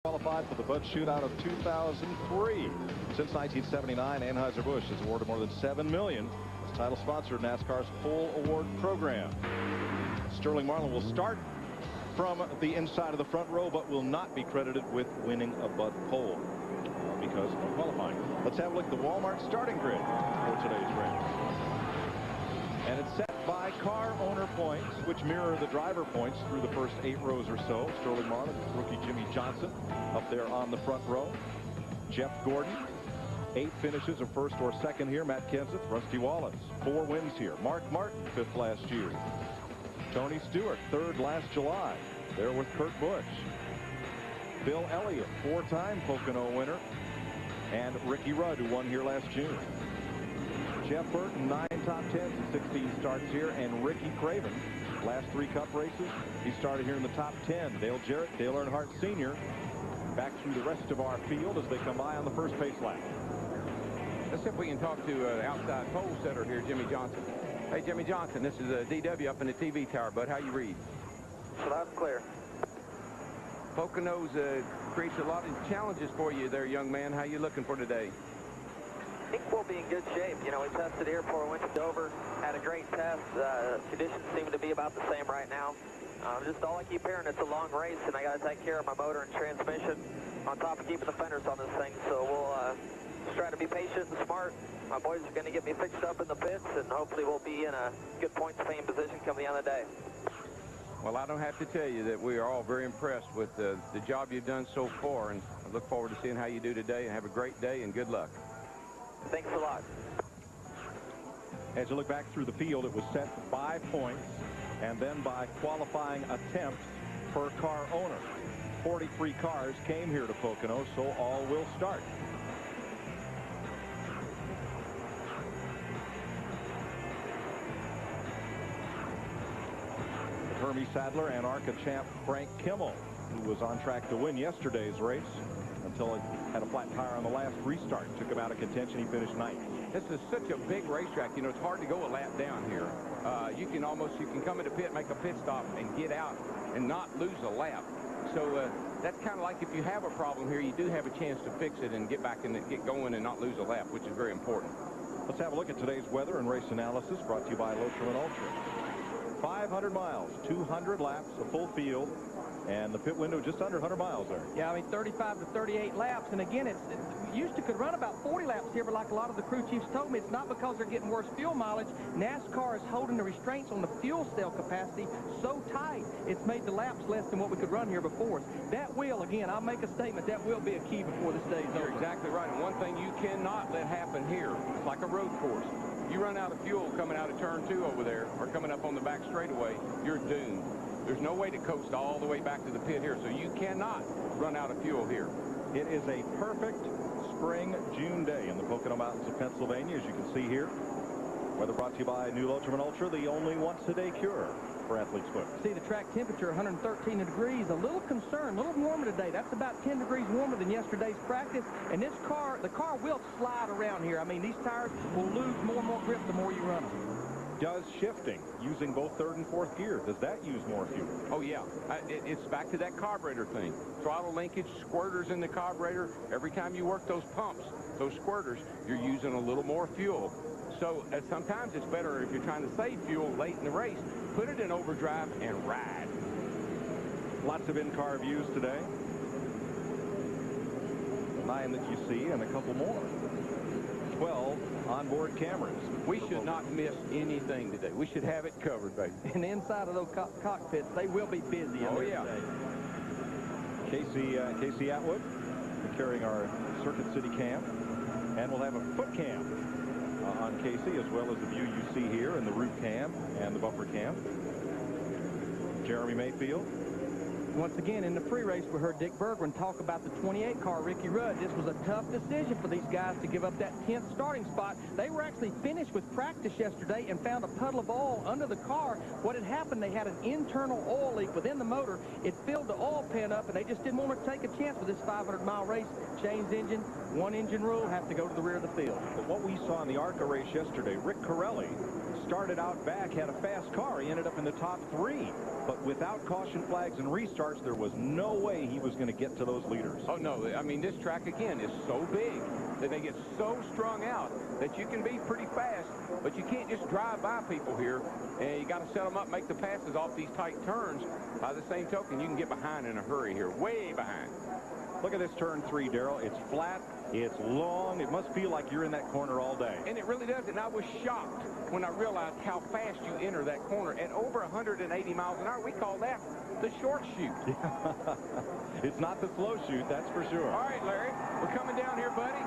Qualified for the Bud Shootout of 2003. Since 1979, Anheuser-Busch has awarded more than $7 million as title sponsor of NASCAR's full award program. Sterling Marlin will start from the inside of the front row, but will not be credited with winning a Bud pole because of qualifying. Let's have a look at the Walmart starting grid for today's race. And it's set by car owner points, which mirror the driver points through the first 8 rows or so. Sterling Marlin, rookie Jimmy Johnson up there on the front row. Jeff Gordon, 8 finishes of first or second here. Matt Kenseth, Rusty Wallace, 4 wins here. Mark Martin, 5th last year. Tony Stewart, 3rd last July. There with Kurt Busch. Bill Elliott, 4-time Pocono winner. And Ricky Rudd, who won here last June. Jeff Burton, 9 top 10s and 16 starts here. And Ricky Craven, last 3 Cup races, he started here in the top 10. Dale Jarrett, Dale Earnhardt Sr. back through the rest of our field as they come by on the first pace lap. Let's see if we can talk to outside pole setter here, Jimmy Johnson. Hey, Jimmy Johnson, this is DW up in the TV tower, bud. How you read? Loud and clear. Pocono's creates a lot of challenges for you there, young man. How you looking for today? I think we'll be in good shape. You know, we tested here before we went to Dover, had a great test. Conditions seem to be about the same right now. Just all I keep hearing, it's a long race, and I got to take care of my motor and transmission on top of keeping the fenders on this thing. So we'll just try to be patient and smart. My boys are going to get me fixed up in the pits, and hopefully we'll be in a good points fame position come the end of the day. Well, I don't have to tell you that we are all very impressed with the job you've done so far, and I look forward to seeing how you do today, and have a great day, and good luck. Thanks a lot. As you look back through the field, it was set by points and then by qualifying attempts per car owner. 43 cars came here to Pocono, so all will start. Hermie Sadler and ARCA champ Frank Kimmel, who was on track to win yesterday's race until it had a flat tire on the last restart. Took him out of contention. He finished 9th. This is such a big racetrack. You know, it's hard to go a lap down here. You can come into pit, make a pit stop, and get out and not lose a lap. So that's kind of like if you have a problem here, you do have a chance to fix it and get back and get going and not lose a lap, which is very important. Let's have a look at today's weather and race analysis brought to you by Lotrimin Ultra. 500 miles, 200 laps, a full field, and the pit window just under 100 miles there. Yeah, I mean 35 to 38 laps, and again, it used to could run about 40 laps here, but like a lot of the crew chiefs told me, it's not because they're getting worse fuel mileage. NASCAR is holding the restraints on the fuel cell capacity so tight, it's made the laps less than what we could run here before. That will, again, I'll make a statement, that will be a key before this day's over. You're exactly right, and one thing you cannot let happen here, it's like a road course. You run out of fuel coming out of turn 2 over there, or coming up on the back straightaway, you're doomed. There's no way to coast all the way back to the pit here, so you cannot run out of fuel here. It is a perfect spring June day in the Pocono Mountains of Pennsylvania, as you can see here. Weather brought to you by New Lotrimin Ultra, the only once-a-day cure for athlete's foot. See the track temperature, 113 degrees. A little concerned, a little warmer today. That's about 10 degrees warmer than yesterday's practice. And this car, the car will slide around here. I mean, these tires will lose more and more grip the more you run them. Does shifting, using both 3rd and 4th gear, does that use more fuel? Oh, yeah. It's back to that carburetor thing. Throttle linkage, squirters in the carburetor. Every time you work those pumps, those squirters, you're using a little more fuel. So sometimes it's better if you're trying to save fuel late in the race, put it in overdrive and ride. Lots of in-car views today. 9 that you see and a couple more. 12 onboard cameras. We should not miss anything today. We should have it covered, baby. And inside of those cockpits, they will be busy. Oh, yeah. Casey Atwood carrying our Circuit City cam. And we'll have a foot cam on Casey, as well as the view you see here in the roof cam and the bumper cam. Jeremy Mayfield. Once again, in the pre-race, we heard Dick Bergman talk about the 28 car, Ricky Rudd. This was a tough decision for these guys to give up that 10th starting spot. They were actually finished with practice yesterday and found a puddle of oil under the car. What had happened, they had an internal oil leak within the motor. It filled the oil pan up, and they just didn't want to take a chance with this 500-mile race. Changed engine, 1 engine rule, have to go to the rear of the field. But what we saw in the ARCA race yesterday, Rick Corelli started out back, had a fast car. He ended up in the top 3. But without caution flags and restarts, there was no way he was going to get to those leaders. Oh, no. I mean, this track, again, is so big that they get so strung out that you can be pretty fast, but you can't just drive by people here. And you got to set them up, make the passes off these tight turns. By the same token, you can get behind in a hurry here, way behind. Look at this turn 3, Darrell. It's flat. It's long. It must feel like you're in that corner all day. And it really does. And I was shocked when I realized how fast you enter that corner. At over 180 miles an hour, we call that the short shoot. It's not the slow shoot, that's for sure. All right, Larry, we're coming down here, buddy.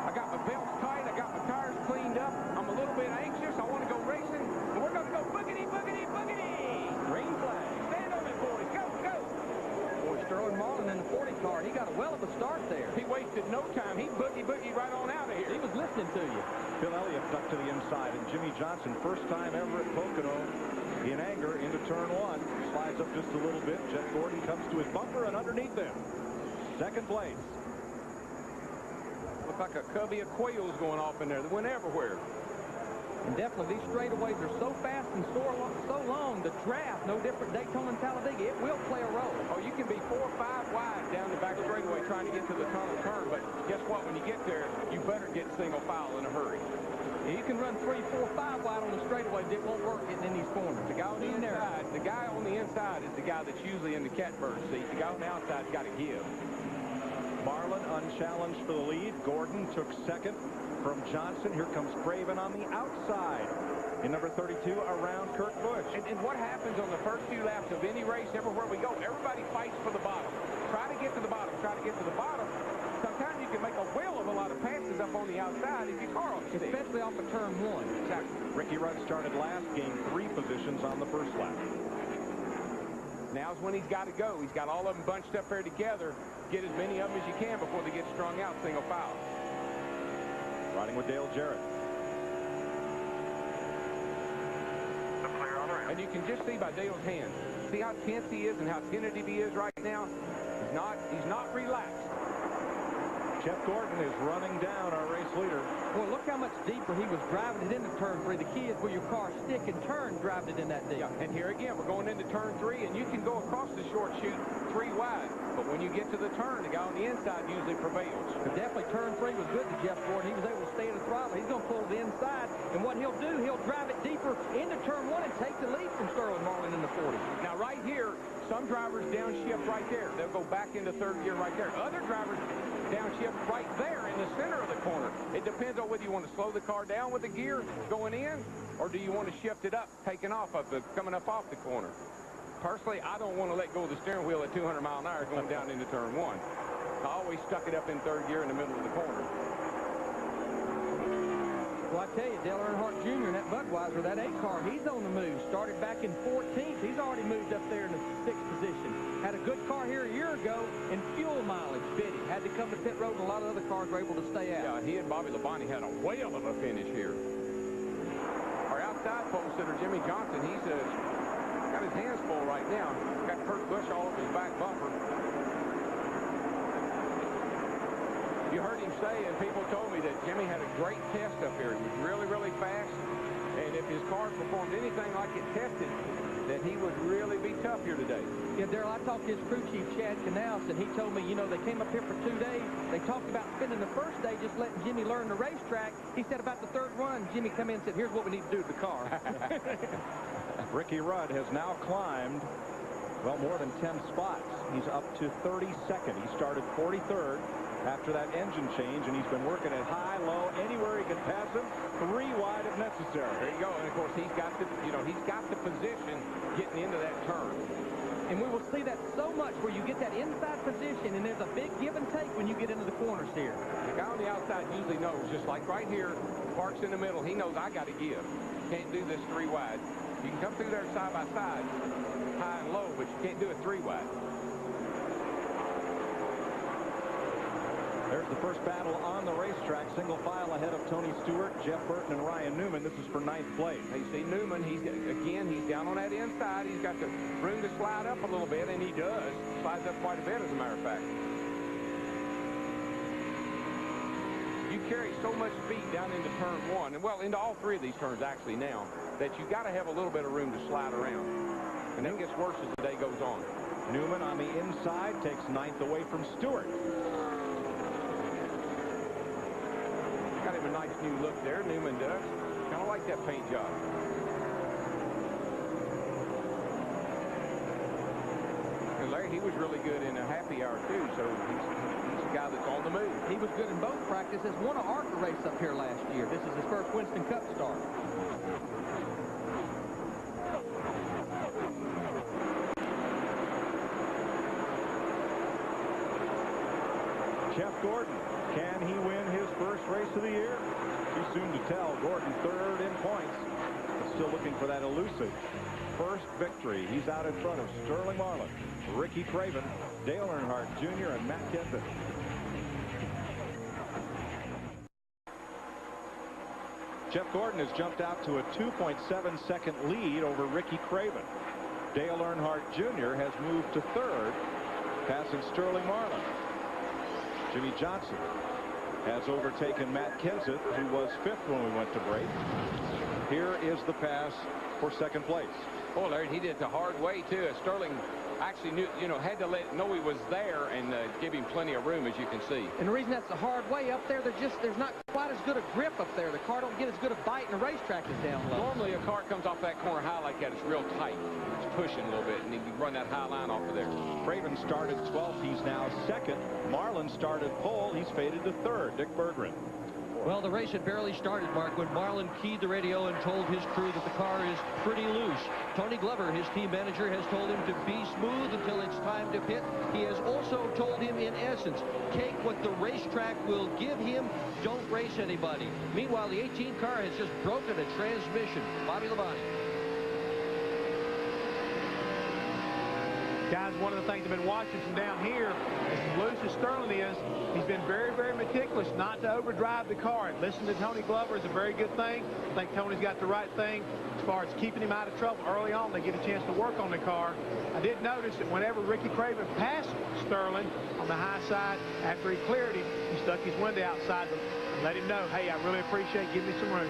I got my belts tight. I got my tires cleaned up. I'm a little bit anxious. I want to go racing. And we're going to go boogity, boogity, boogity. Green flag. Stand on it, boys. Go, go. Boy, Sterling Marlin in the 40 car. He got a well of a start there. He wasted no time. He boogie right on out of here. He was listening to you. Phil Elliott stuck to the inside, and Jimmy Johnson, first time ever at Pocono, in anger into turn 1. Slides up just a little bit. Jeff Gordon comes to his bumper and underneath him. Second place. Looked like a covey of quails going off in there. They went everywhere. And definitely these straightaways are so fast and so long. The draft, no different Daytona and Talladega, it will play a role. Oh, you can be 4 or 5 wide down the back straightaway trying to get to the tunnel turn, but guess what? When you get there, you better get single file in a hurry. Yeah, you can run 3, 4, 5 wide on the straightaways. It won't work getting in these corners. The guy on the inside is the guy that's usually in the catbird seat. The guy on the outside's got to give. Marlin unchallenged for the lead. Gordon took second from Johnson. Here comes Craven on the outside in number 32 around Kurt Busch. And what happens on the first few laps of any race, everywhere we go, everybody fights for the bottom. Try to get to the bottom. Try to get to the bottom. Sometimes you can make a whale of a lot of passes up on the outside if your car on stick. Especially off of turn 1. Exactly. Ricky Rudd started last, gained 3 positions on the first lap. Now's when he's got to go. He's got all of them bunched up there together. Get as many of them as you can before they get strung out single file. Riding with Dale Jarrett. And you can just see by Dale's hands. See how tense he is and how tentative he is right now? He's not relaxed. Jeff Gordon is running down our race leader. Well, look how much deeper he was driving it into turn 3. The key is where your car stick and turn, driving it in that deep. Yeah, and here again, we're going into turn 3, and you can go across the short chute 3 wide. But when you get to the turn, the guy on the inside usually prevails. But definitely turn 3 was good to Jeff Gordon. He was able to stay at the throttle. He's going to pull the inside, and what he'll do, he'll drive it deeper into turn 1 and take the lead from Sterling Marlin in the 40. Now, right here, some drivers downshift right there. They'll go back into third gear right there. Other drivers downshift right there in the center of the corner. It depends on whether you want to slow the car down with the gear going in, or do you want to shift it up, taking off of coming up off the corner. Personally, I don't want to let go of the steering wheel at 200 mile an hour going down into turn 1. I always stuck it up in third gear in the middle of the corner. Well, I tell you, Dale Earnhardt Jr. in that Budweiser, that 8 car, he's on the move. Started back in 14th. He's already moved up there in the 6th position. Had a good car here a year ago, and fuel mileage fit him. Had to come to pit road, and a lot of other cars were able to stay out. Yeah, he and Bobby Labonte had a whale of a finish here. Our outside pole sitter, Jimmy Johnson, he's got his hands full right now. Got Kurt Busch all over his back bumper. You heard him say, and people told me that Jimmy had a great test up here. He was really, really fast. And if his car performed anything like it tested, that he would really be tough here today. Yeah, Darrell, I talked to his crew chief, Chad Knaus, and he told me, you know, they came up here for 2 days. They talked about spending the first day just letting Jimmy learn the racetrack. He said about the 3rd run, Jimmy come in and said, here's what we need to do to the car. Ricky Rudd has now climbed, well, more than 10 spots. He's up to 32nd. He started 43rd after that engine change, and he's been working at high, low, anywhere he can pass him, 3 wide if necessary. There you go. And of course, he's got the position getting into that turn. And we will see that so much where you get that inside position, and there's a big give and take when you get into the corners here. The guy on the outside usually knows, just like right here, Park's in the middle, he knows I got to give. Can't do this 3 wide. You can come through there side by side, high and low, but you can't do it 3 wide. There's the first battle on the racetrack. Single file ahead of Tony Stewart, Jeff Burton, and Ryan Newman. This is for 9th place. Now you see Newman, he's down on that inside. He's got the room to slide up a little bit, and he does. Slides up quite a bit, as a matter of fact. You carry so much speed down into turn 1, and well, into all 3 of these turns actually now, that you got to have a little bit of room to slide around. And that gets worse as the day goes on. Newman on the inside takes 9th away from Stewart. Got him a nice new look there, Newman does. Kind of like that paint job. And Larry, he was really good in a happy hour too, so he's a guy that's on the move. He was good in both practices. Won an ARCA race up here last year. This is his first Winston Cup start. Jeff Gordon, can he win his first race of the year? Too soon to tell. Gordon 3rd in points, but still looking for that elusive first victory. He's out in front of Sterling Marlin, Ricky Craven, Dale Earnhardt Jr., and Matt Kenseth. Jeff Gordon has jumped out to a 2.7-second lead over Ricky Craven. Dale Earnhardt Jr. has moved to 3rd, passing Sterling Marlin. Jimmy Johnson has overtaken Matt Kenseth, who was 5th when we went to break. Here is the pass for 2nd place. Oh, Larry, he did it the hard way too. Sterling actually knew, had to know he was there and give him plenty of room, as you can see. And the reason that's the hard way up there, there's not quite as good a grip up there. The car don't get as good a bite, and the racetrack is down low. Normally, a car comes off that corner high like that, it's real tight. It's pushing a little bit, and you can run that high line off of there. Craven started 12th. He's now 2nd. Marlin started pole. He's faded to 3rd. Dick Berggren. Well, the race had barely started, Mark, when Marlin keyed the radio and told his crew that the car is pretty loose. Tony Glover, his team manager, has told him to be smooth until it's time to pit. He has also told him, in essence, take what the racetrack will give him. Don't race anybody. Meanwhile, the 18 car has just broken a transmission. Bobby Labonte. Guys, one of the things I've been watching from down here, as loose as Sterling is, he's been very, very meticulous not to overdrive the car. And listening to Tony Glover is a very good thing. I think Tony's got the right thing as far as keeping him out of trouble early on. They get a chance to work on the car. I did notice that whenever Ricky Craven passed Sterling on the high side, after he cleared him, he stuck his window outside and let him know, hey, I really appreciate it. Give me some room.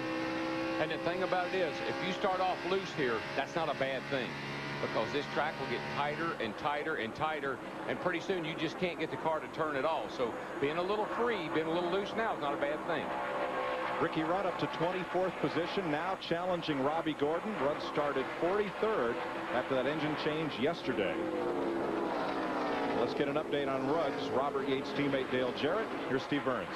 And the thing about it is, if you start off loose here, that's not a bad thing, because this track will get tighter and tighter and tighter, and pretty soon you just can't get the car to turn at all. So being a little free, being a little loose now is not a bad thing. Ricky Rudd up to 24th position, now challenging Robbie Gordon. Rudd started 43rd after that engine change yesterday. Let's get an update on Rudd's Robert Yates teammate Dale Jarrett. Here's Steve Burns.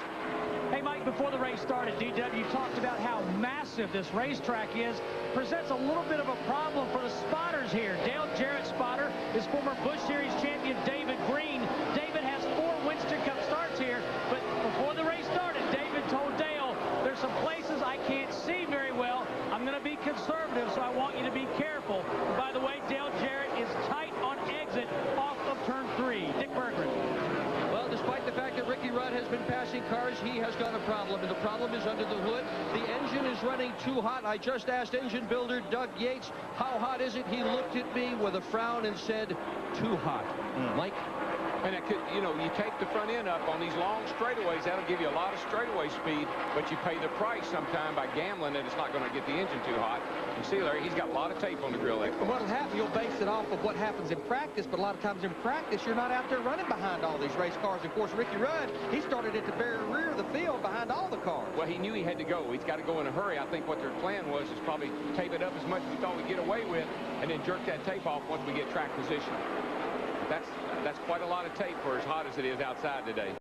Hey, Mike, before the race started, DW talked about how massive this racetrack is. Presents a little bit of a problem for the spotters here. Dale Jarrett's spotter is former Busch Series champion David Green. David has 4 Winston Cup starts here, but before the race started, David told Dale, there's some places I can't see very well. I'm going to be conservative, so I want you to be careful. And by the way, Dale Jarrett is tight on exit off of turn 3. Dick Berggren. Well, despite the fact that Ricky Rudd has been passing cars, he has got a problem, and the problem is under the hood. The engine is running too hot. I just asked engine builder Doug Yates, how hot is it? He looked at me with a frown and said, too hot. Mike? And it could, you take the front end up on these long straightaways. That'll give you a lot of straightaway speed, but you pay the price sometime by gambling that it's not going to get the engine too hot. You see, Larry, he's got a lot of tape on the grill there. What'll happen, you'll base it off of what happens in practice, but a lot of times in practice, you're not out there running behind all these race cars. Of course, Ricky Rudd, he started at the very rear of the field behind all the cars. Well, he knew he had to go. He's got to go in a hurry. I think what their plan was is probably tape it up as much as we thought we'd get away with, and then jerk that tape off once we get track position. That's quite a lot of tape for as hot as it is outside today.